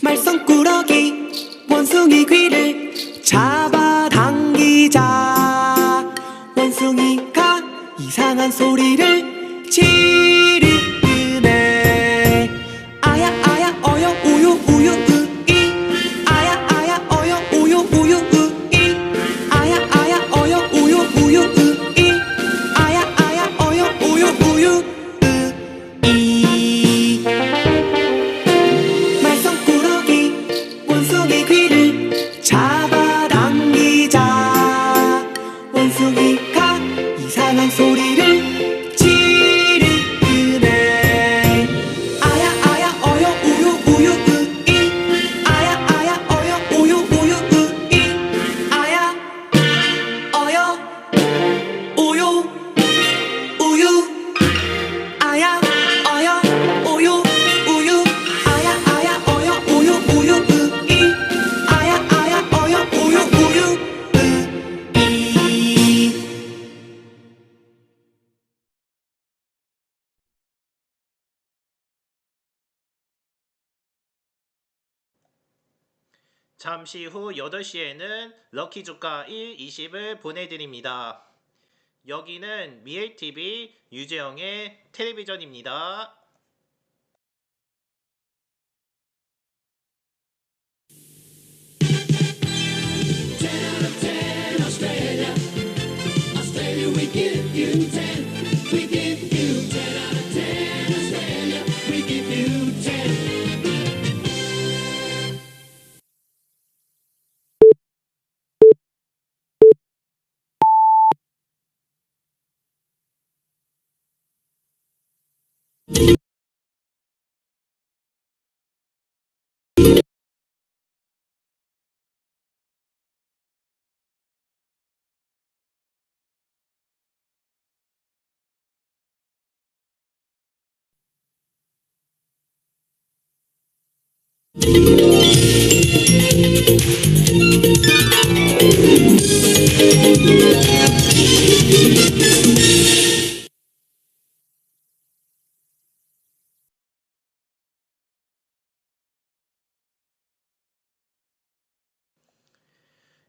말썽꾸러기 원숭이 귀를 잡아당기자 원숭이가 이상한 소리를 지르네. 아야 아야 어여 우유 우유 으이 아야 아야 어여 우유 우유 으이 아야 아야 어여 우유 우유 으이 아야 아야 어여 우유 우유 으이. 말썽꾸러기 원숭이 귀를 잡아당기자 원숭이가 이상한 소리를 지르네. 아야 아야 어여 우유 우유 으이 아야 아야 어여 우유 우유 으이 아야 어여 우유 우유 아야 어여 우유 우유 아야 아야 어여 우유 우유 으이 아야 아야 어여 우유 우유 으이. 잠시 후 8시에는 럭키 주가 1, 20을 보내드립니다. 여기는 미엘TV 유재영의 텔레비전입니다.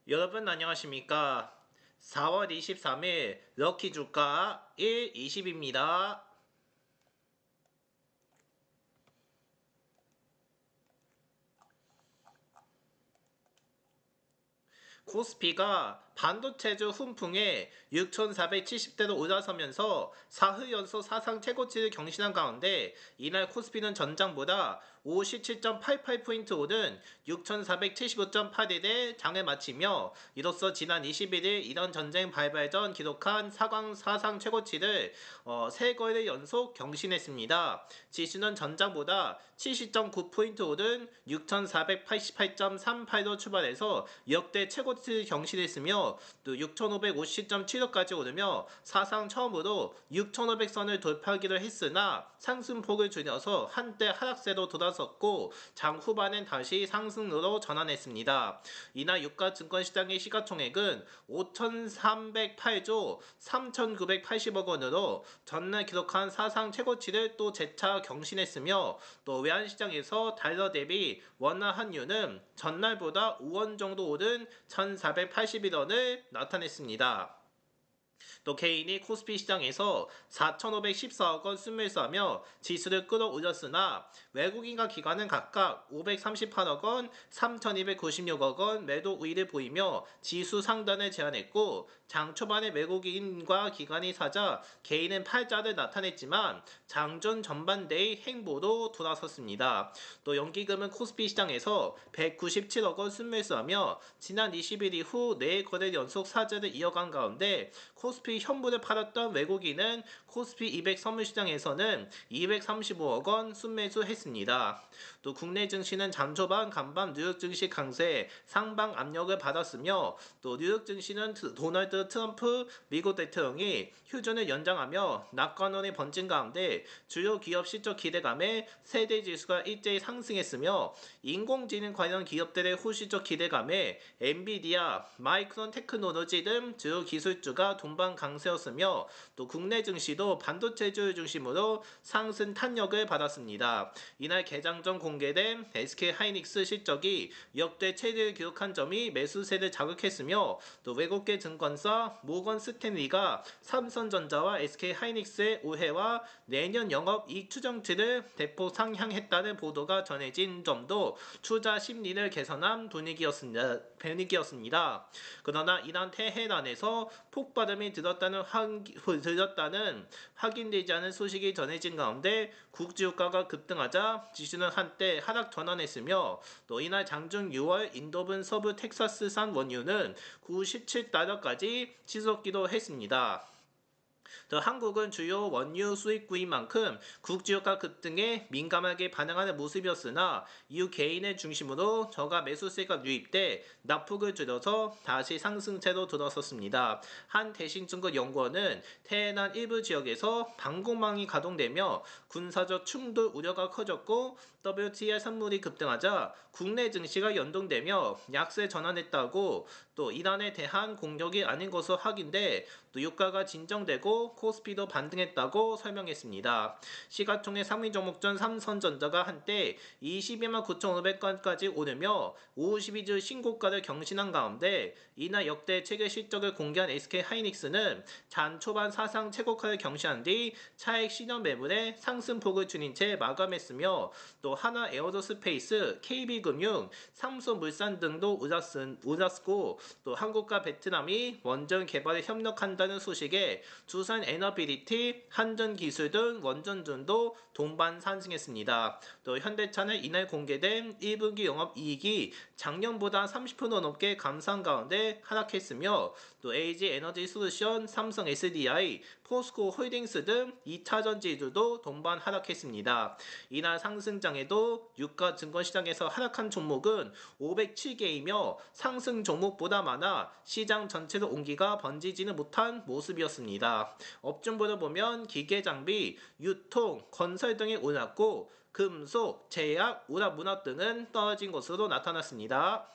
여러분 안녕하십니까? 4월 23일 럭키 주가 1, 20입니다. 코스피가 반도체주 훈풍에 6,470대로 올라서면서 사흘 연속 사상 최고치를 경신한 가운데 이날 코스피는 전장보다 57.88포인트 오른 6,475.81에 장을 마치며 이로써 지난 21일 이런 전쟁 발발 전 기록한 사상 최고치를 3거래 연속 경신했습니다. 지수는 전장보다 70.9포인트 오른 6,488.38로 출발해서 역대 최고치를 경신했으며 또 6,550.75까지 오르며 사상 처음으로 6,500선을 돌파하기로 했으나 상승폭을 줄여서 한때 하락세로 돌아섰고 장 후반엔 다시 상승으로 전환했습니다. 이날 유가 증권시장의 시가총액은 5,308조 3,980억 원으로 전날 기록한 사상 최고치를 또 재차 경신했으며 또 외환시장에서 달러 대비 원화 환율은 전날보다 5원 정도 오른 1,481원을 나타냈습니다. 또 개인이 코스피 시장에서 4,514억 원 순매수하며 지수를 끌어올렸으나 외국인과 기관은 각각 538억 원, 3,296억 원 매도 우위를 보이며 지수 상단을 제한했고 장 초반에 외국인과 기관이 사자 개인은 팔자를 나타냈지만 장전 전반대의 행보로 돌아섰습니다. 또 연기금은 코스피 시장에서 197억 원 순매수하며 지난 20일 이후 4거래 연속 사재를 이어간 가운데 코스피 현물을 팔았던 외국인은 코스피 200 선물시장에서는 235억 원 순매수했습니다. 또 국내 증시는 장초반 간밤 뉴욕 증시 강세 상방 압력을 받았으며 또 뉴욕 증시는 도널드 트럼프 미국 대통령이 휴전을 연장하며 낙관론이 번진 가운데 주요 기업 실적 기대감에 세대 지수가 일제히 상승했으며 인공지능 관련 기업들의 후실적 기대감에 엔비디아, 마이크론 테크놀로지 등 주요 기술주가 동반 전반 강세였으며 또 국내 증시도 반도체주를 중심으로 상승 탄력을 받았습니다. 이날 개장 전 공개된 SK하이닉스 실적이 역대 최대를 기록한 점이 매수세를 자극했으며 또 외국계 증권사 모건 스탠리가 삼성전자와 SK하이닉스의 올해와 내년 영업이익 추정치를 대폭 상향했다는 보도가 전해진 점도 투자 심리를 개선한 분위기였습니다. 그러나 이날 테헤란에서 폭발음이 들었다는 확인되지 않은 소식이 전해진 가운데 국제유가가 급등하자 지수는 한때 하락 전환했으며 또 이날 장중 6월 인도분 서부 텍사스산 원유는 97달러까지 치솟기도 했습니다. 또 한국은 주요 원유 수입국인 만큼 국제유가 급등에 민감하게 반응하는 모습이었으나 이후 개인을 중심으로 저가 매수세가 유입돼 낙폭을 줄여서 다시 상승세로 들어섰습니다. 한 대신증권 연구원은 테헤란 일부 지역에서 방공망이 가동되며 군사적 충돌 우려가 커졌고 WTI 산물이 급등하자 국내 증시가 연동되며 약세 전환했다고 또 이란에 대한 공격이 아닌 것으로 확인돼 또 유가가 진정되고 코스피도 반등했다고 설명했습니다. 시가총액 상위 종목전 삼성전자가 한때 22만 9,500원까지 오르며 52주 신고가를 경신한 가운데 이날 역대 최고 실적을 공개한 SK하이닉스는 장 초반 사상 최고가를 경신한 뒤 차익 실현 매물에 상승폭을 줄인 채 마감했으며 또 하나 에어로스페이스, KB금융, 삼성물산 등도 올랐고 또 한국과 베트남이 원전 개발에 협력한다는 소식에 두산 에너비리티, 한전기술 등 원전주도 동반 상승했습니다. 또 현대차는 이날 공개된 1분기 영업이익이 작년보다 30% 넘게 감소한 가운데 하락했으며 또 LG에너지솔루션, 삼성 SDI, 포스코 홀딩스 등 2차전 지주도 동반 하락했습니다. 이날 상승장에도 유가 증권시장에서 하락한 종목은 507개이며 상승 종목보다 많아 시장 전체로 온기가 번지지는 못한 모습이었습니다. 업종별로 보면 기계장비, 유통, 건설 등이 올랐고 금속, 제약, 오락문화 등은 떨어진 것으로 나타났습니다.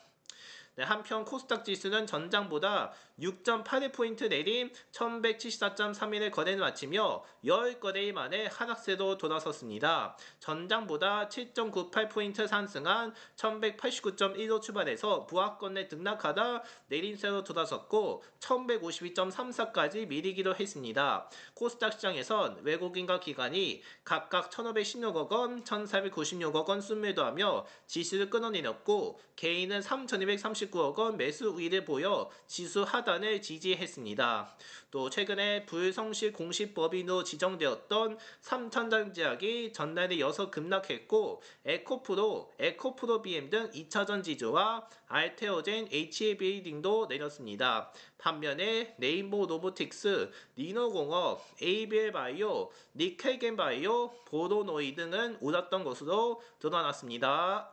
한편 코스닥 지수는 전장보다 6.81포인트 내린 1174.31을 거래를 마치며 10거래일 만에 하락세로 돌아섰습니다. 전장보다 7.98포인트 상승한 1189.15 출발해서 부하권에 등락하다 내림세로 돌아섰고 1152.34까지 미리기로 했습니다. 코스닥 시장에선 외국인과 기관이 각각 1516억 원, 1496억 원 순매도하며 지수를 끌어내렸고 개인은 3239억 원 매수 우위를 보여 지수 하단을 지지했습니다. 또 최근에 불성실 공시법인으로 지정되었던 삼천전제약이 전날에 6 급락했고 에코프로, BM 등 2차전 지주와 알테오젠, HAB 등도 내렸습니다. 반면에 레인보우 로보틱스, 리노공업, ABL 바이오, 니켈겐 바이오, 보로노이 등은 올랐던 것으로 드러났습니다.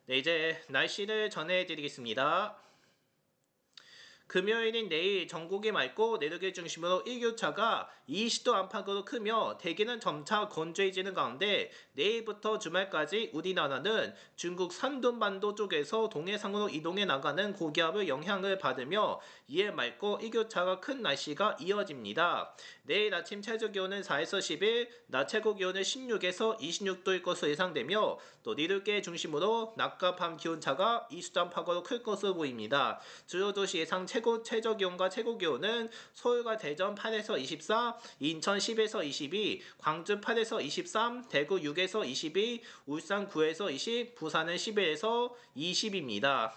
네, 이제 날씨를 전해드리겠습니다. 금요일인 내일 전국이 맑고 내륙을 중심으로 일교차가 20도 안팎으로 크며 대기는 점차 건조해지는 가운데 내일부터 주말까지 우리나라는 중국 산둥반도 쪽에서 동해상으로 이동해 나가는 고기압의 영향을 받으며 이에 맑고 일교차가 큰 날씨가 이어집니다. 내일 아침 최저기온은 4에서 11, 낮 최고기온은 16에서 26도일 것으로 예상되며 또 내륙계 중심으로 낮과 밤 기온차가 2수 안팎으로 클 것으로 보입니다. 주요 도시 예상 최저기온과 최고기온은 서울과 대전 8에서 24, 인천 10에서 22, 광주 8에서 23, 대구 6에서 22, 울산 9에서 20, 부산은 11에서 20입니다.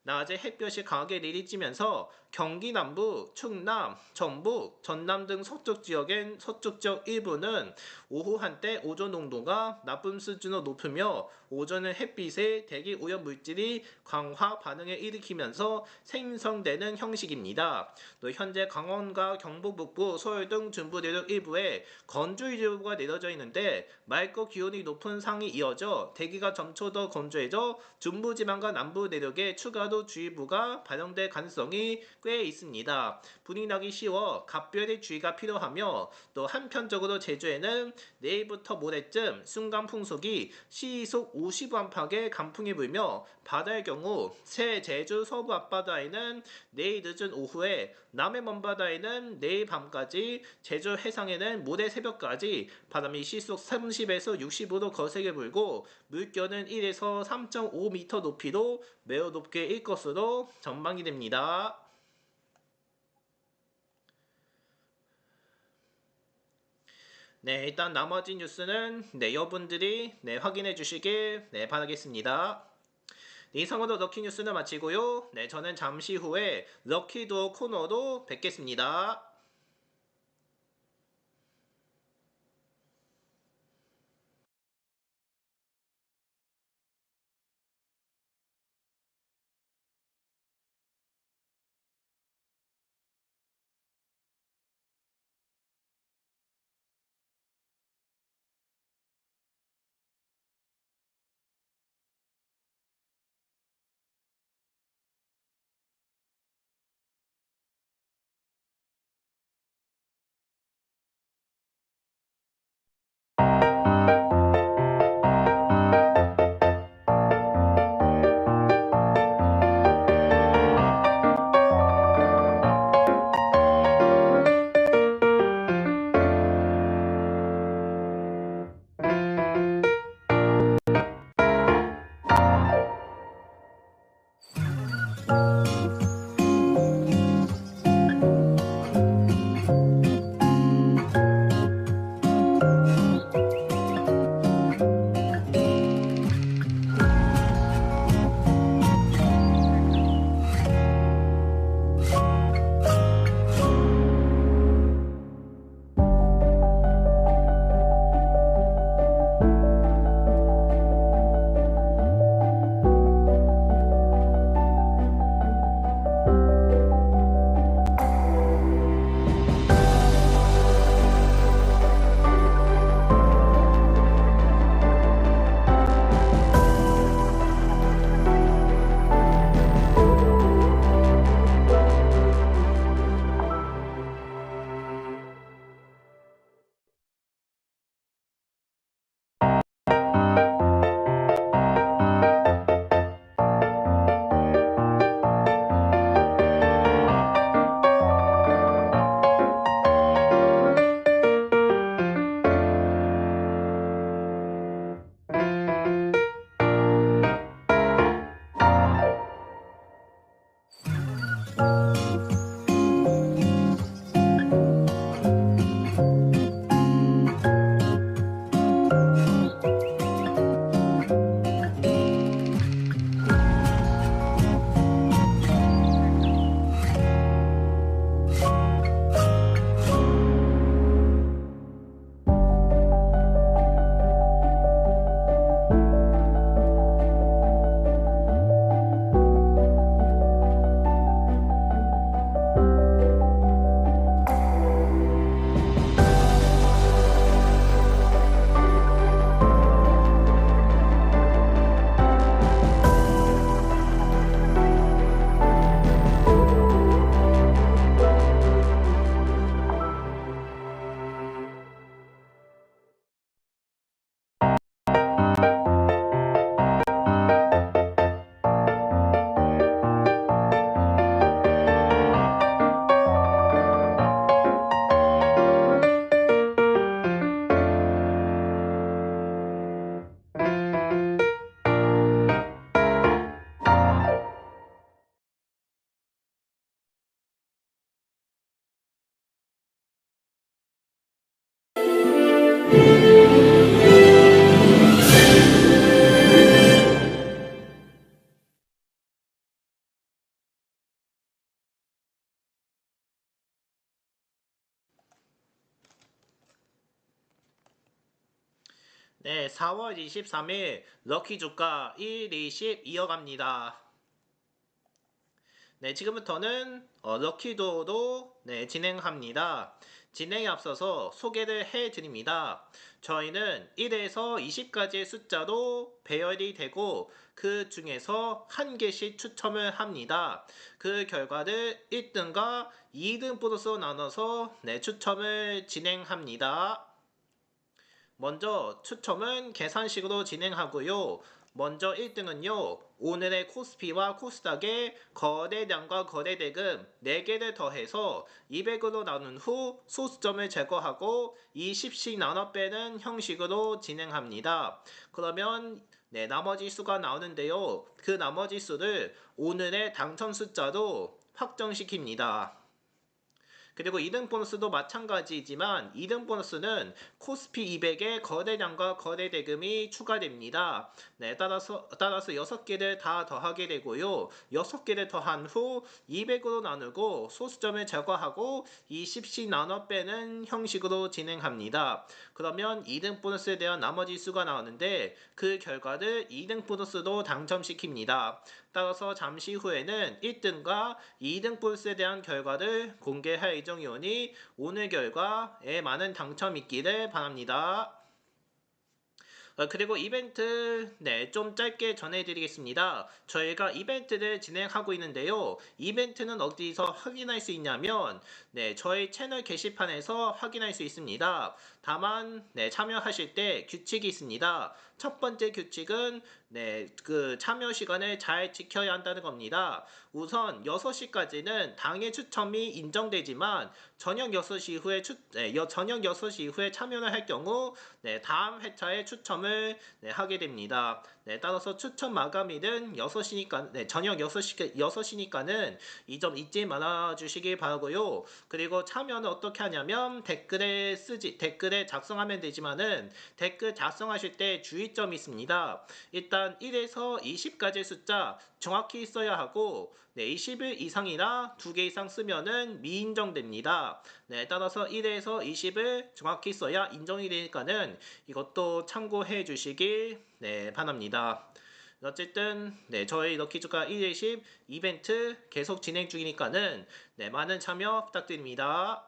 낮에 햇볕이 강하게 내리쬐면서 경기 남부, 충남, 전북, 전남 등 서쪽 지역 일부는 오후 한때 오존 농도가 나쁨 수준으로 높으며 오전은 햇빛에 대기 오염 물질이 광화 반응을 일으키면서 생성되는 형식입니다. 또 현재 강원과 경북 북부, 서울 등 중부 내륙 일부에 건조일보가 내려져 있는데 맑고 기온이 높은 상이 이어져 대기가 점차 더 건조해져 중부지방과 남부 내륙에 추가로 내리파도주의보가 발령될 가능성이 꽤 있습니다. 불이 나기 쉬워 각별의 주의가 필요하며 또 한편적으로 제주에는 내일부터 모레쯤 순간 풍속이 시속 50안팎의 강풍이 불며 바다의 경우 새 제주 서부 앞바다에는 내일 늦은 오후에 남해 먼바다에는 내일 밤까지 제주 해상에는 모레 새벽까지 바람이 시속 30에서 65도 거세게 불고 물결은 1에서 3.5m 높이로 매우 높게 일 것으로 전망이 됩니다. 네, 일단 나머지 뉴스는 여러분들이 확인해 주시길 바라겠습니다. 네, 이상으로 럭키 뉴스는 마치고요. 저는 잠시 후에 럭키 두어 코너로 뵙겠습니다. 네, 4월 23일 럭키 주가 1, 20 이어갑니다. 네, 지금부터는 럭키도어도 네, 진행합니다. 진행에 앞서서 소개를 해드립니다. 저희는 1에서 20까지의 숫자로 배열이 되고 그 중에서 한 개씩 추첨을 합니다. 그 결과를 1등과 2등 보너스로 나눠서 네, 추첨을 진행합니다. 먼저 추첨은 계산식으로 진행하고요. 먼저 1등은요. 오늘의 코스피와 코스닥의 거래량과 거래대금 4개를 더해서 200으로 나눈 후 소수점을 제거하고 20씩 나눠 빼는 형식으로 진행합니다. 그러면 네, 나머지 수가 나오는데요. 그 나머지 수를 오늘의 당첨 숫자로 확정시킵니다. 그리고 2등 보너스도 마찬가지지만 2등 보너스는 코스피 200의 거래량과 거래대금이 추가됩니다. 네, 따라서 6개를 다 더하게 되고요. 6개를 더한 후 200으로 나누고 소수점을 제거하고 20씩 나눠 빼는 형식으로 진행합니다. 그러면 2등 보너스에 대한 나머지 수가 나오는데 그 결과를 2등 보너스도 당첨시킵니다. 따라서 잠시 후에는 1등과 2등 보너스에 대한 결과를 공개할 예정이오니 오늘 결과에 많은 당첨 있기를 바랍니다. 그리고 이벤트 좀 짧게 전해드리겠습니다. 저희가 이벤트를 진행하고 있는데요. 이벤트는 어디서 확인할 수 있냐면 저희 채널 게시판에서 확인할 수 있습니다. 다만 참여하실 때 규칙이 있습니다. 첫 번째 규칙은 그 참여 시간을 잘 지켜야 한다는 겁니다. 우선 6시까지는 당일 추첨이 인정되지만 저녁 6시 이후에 참여를 할 경우 다음 회차에 추첨을 하게 됩니다. 따라서 추첨 마감일은 6시니까 저녁 6시니까는 이 점 잊지 말아 주시길 바라고요. 그리고 참여는 어떻게 하냐면 댓글에 작성하면 되지만은 댓글 작성하실 때 주의점이 있습니다. 일단 1에서 20까지의 숫자 정확히 써야 하고 20일 이상이나 2개 이상 쓰면은 미인정됩니다. 따라서 1에서 20을 정확히 써야 인정이 되니까는 이것도 참고해 주시길 바랍니다. 어쨌든 저희 럭키주가 120 이벤트 계속 진행 중이니까는 많은 참여 부탁드립니다.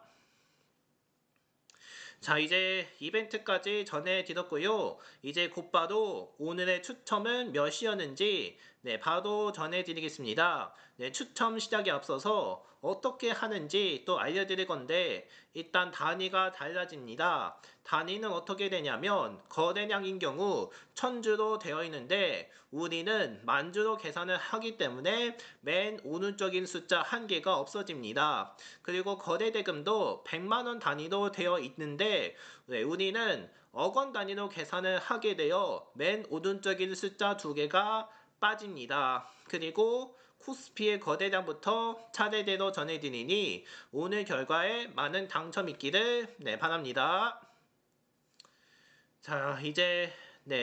자, 이제 이벤트까지 전해드렸고요. 이제 곧바로 오늘의 추첨은 몇 시였는지 바로 전해드리겠습니다. 추첨 시작에 앞서서 어떻게 하는지 또 알려드릴 건데 일단 단위가 달라집니다. 단위는 어떻게 되냐면 거래량인 경우 1000주로 되어 있는데 우리는 만주로 계산을 하기 때문에 맨 오른쪽인 숫자 1개가 없어집니다. 그리고 거래대금도 100만원 단위로 되어 있는데 우리는 억원 단위로 계산을 하게 되어 맨 오른쪽인 숫자 2개가 빠집니다. 그리고 코스피의 거래량부터 차례대로 전해드리니 오늘 결과에 많은 당첨 있기를 바랍니다. 자, 이제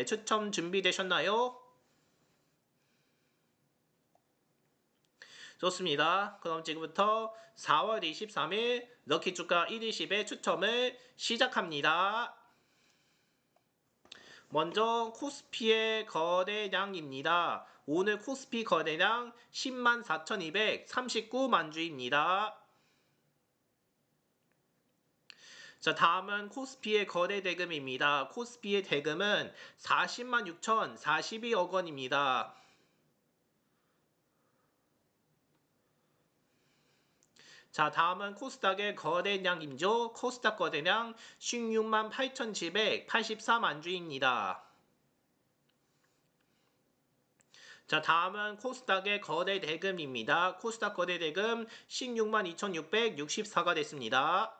추첨 준비되셨나요? 좋습니다. 그럼 지금부터 4월 23일 럭키주가 120의 추첨을 시작합니다. 먼저 코스피의 거래량입니다. 오늘 코스피 거래량 104,239만 주입니다. 자, 다음은 코스피의 거래 대금입니다. 코스피의 대금은 40만 6,042억 원입니다. 자, 다음은 코스닥의 거래량이죠. 코스닥 거래량 16만 8,784만 주입니다. 자, 다음은 코스닥의 거래 대금입니다. 코스닥 거래 대금 16만 2,664가 됐습니다.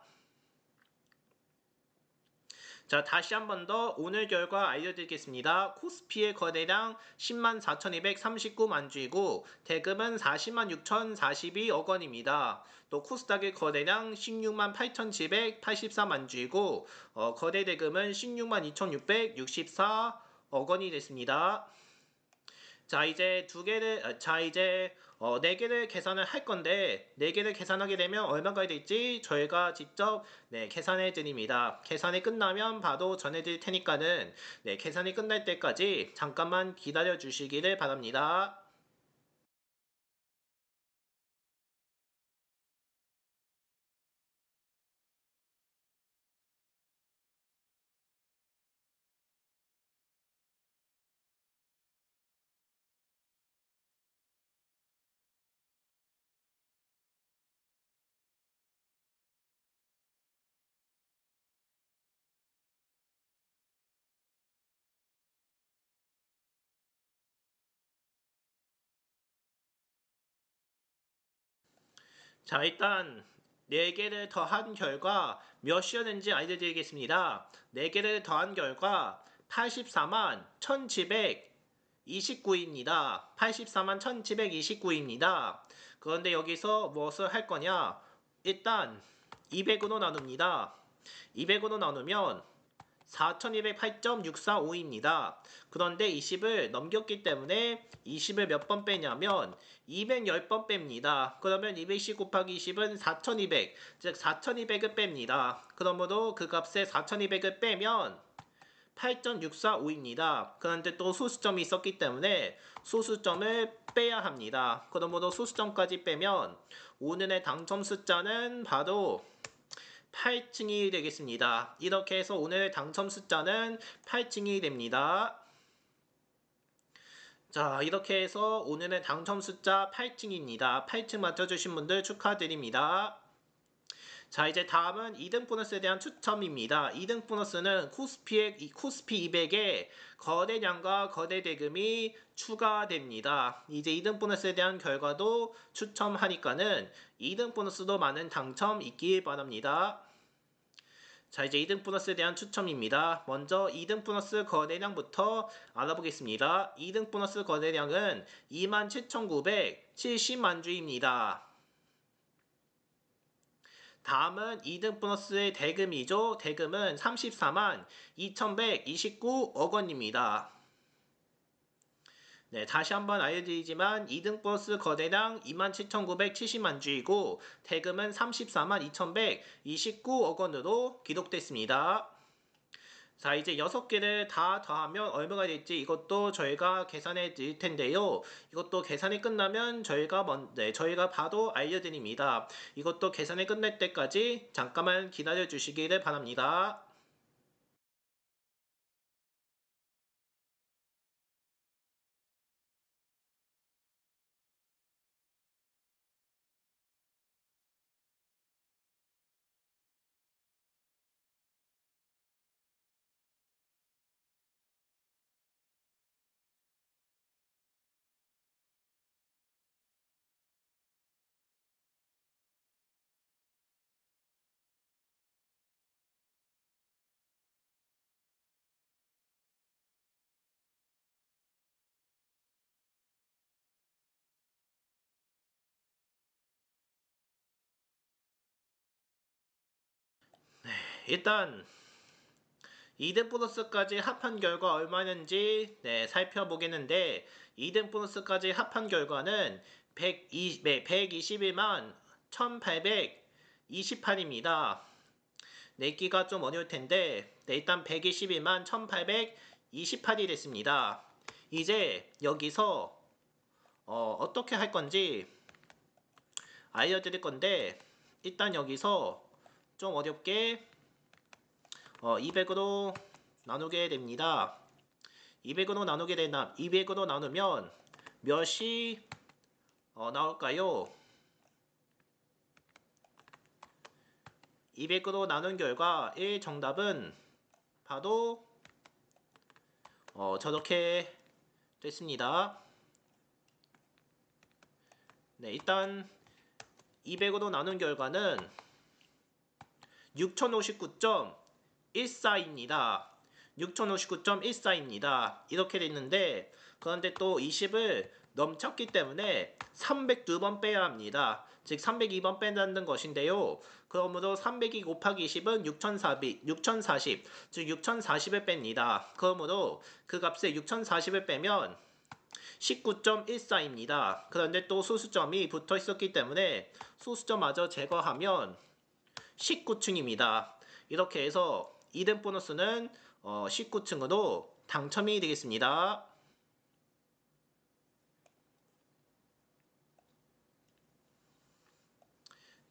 자, 다시 한 번 더 오늘 결과 알려드리겠습니다. 코스피의 거래량 10만 4,239만 주이고 대금은 40만 6,042억 원입니다. 또 코스닥의 거래량 16만 8,784만 주이고 거래 대금은 16만 2,664억 원이 됐습니다. 자, 이제 네 개를 계산을 할 건데, 네 개를 계산하게 되면 얼마가 될지 저희가 직접 계산해 드립니다. 계산이 끝나면 바로 전해드릴 테니까는 계산이 끝날 때까지 잠깐만 기다려 주시기를 바랍니다. 자, 일단 4개를 더한 결과 몇이었는지 알려드리겠습니다. 4개를 더한 결과 84만 1729입니다. 84만 1729입니다. 그런데 여기서 무엇을 할 거냐? 일단 200으로 나눕니다. 200으로 나누면 4208.645입니다. 그런데 20을 넘겼기 때문에 20을 몇 번 빼냐면 210번 뺍니다. 그러면 210 곱하기 20은 4200, 즉 4200을 뺍니다. 그러므로 그 값에 4200을 빼면 8.645입니다. 그런데 또 소수점이 있었기 때문에 소수점을 빼야 합니다. 그러므로 소수점까지 빼면 오늘의 당첨 숫자는 바로 8층이 되겠습니다. 이렇게 해서 오늘 당첨 숫자는 8층이 됩니다. 자, 이렇게 해서 오늘의 당첨 숫자 8층입니다. 8층 맞춰주신 분들 축하드립니다. 자, 이제 다음은 2등 보너스에 대한 추첨입니다. 2등 보너스는 코스피 200에 거래량과 거래 대금이 추가됩니다. 이제 2등 보너스에 대한 결과도 추첨하니까는 2등 보너스도 많은 당첨 있길 바랍니다. 자, 이제 2등 보너스에 대한 추첨입니다. 먼저 2등 보너스 거래량부터 알아보겠습니다. 2등 보너스 거래량은 27,970만 주입니다. 다음은 2등 보너스의 대금이죠. 대금은 34만 2129억 원입니다. 네, 다시 한번 알려드리지만 2등 보너스 거래량 27,970만 주이고 대금은 34만 2129억 원으로 기록됐습니다. 자, 이제 6개를 다 더하면 얼마가 될지 이것도 저희가 계산해 드릴 텐데요. 이것도 계산이 끝나면 저희가 바로 알려드립니다. 이것도 계산이 끝날 때까지 잠깐만 기다려 주시기를 바랍니다. 일단 2등 보너스까지 합한 결과 얼마는지 살펴보겠는데 2등 보너스까지 합한 결과는 121만 1828입니다. 내기가 좀 어려울 텐데 일단 121만 1828이 됐습니다. 이제 여기서 어떻게 할 건지 알려드릴 건데 일단 여기서 좀 어렵게 200으로 나누게 됩니다. 200으로 나누면 몇이 나올까요? 200으로 나눈 결과 1 정답은 바로 저렇게 됐습니다. 네, 일단 200으로 나눈 결과는 6059.14입니다. 6059.14입니다. 이렇게 됐는데 그런데 또 20을 넘쳤기 때문에 302번 빼야 합니다. 즉 302번 뺀다는 것인데요. 그러므로 302 곱하기 20은 6040, 즉 6040을 뺍니다. 그러므로 그 값에 6040을 빼면 19.14입니다. 그런데 또 소수점이 붙어 있었기 때문에 소수점마저 제거하면 19층입니다. 이렇게 해서 2등 보너스는 19층으로 당첨이 되겠습니다.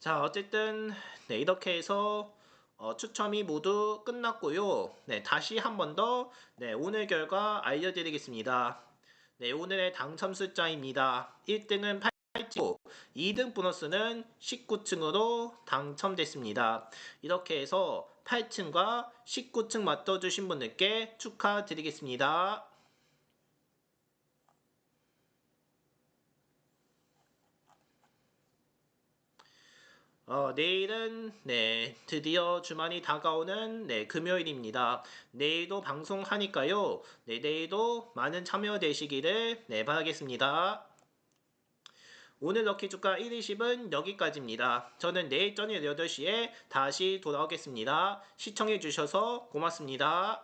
자, 어쨌든 이렇게 해서 추첨이 모두 끝났고요. 다시 한 번 더 오늘 결과 알려드리겠습니다. 오늘의 당첨 숫자입니다. 1등은 8층, 2등 보너스는 19층으로 당첨됐습니다. 이렇게 해서 8층과 19층 맞춰주신 분들께 축하드리겠습니다. 내일은 드디어 주말이 다가오는 금요일입니다. 내일도 방송하니까요. 내일도 많은 참여되시기를 바라겠습니다. 오늘 럭키 주가 120은 여기까지입니다. 저는 내일 저녁 8시에 다시 돌아오겠습니다. 시청해주셔서 고맙습니다.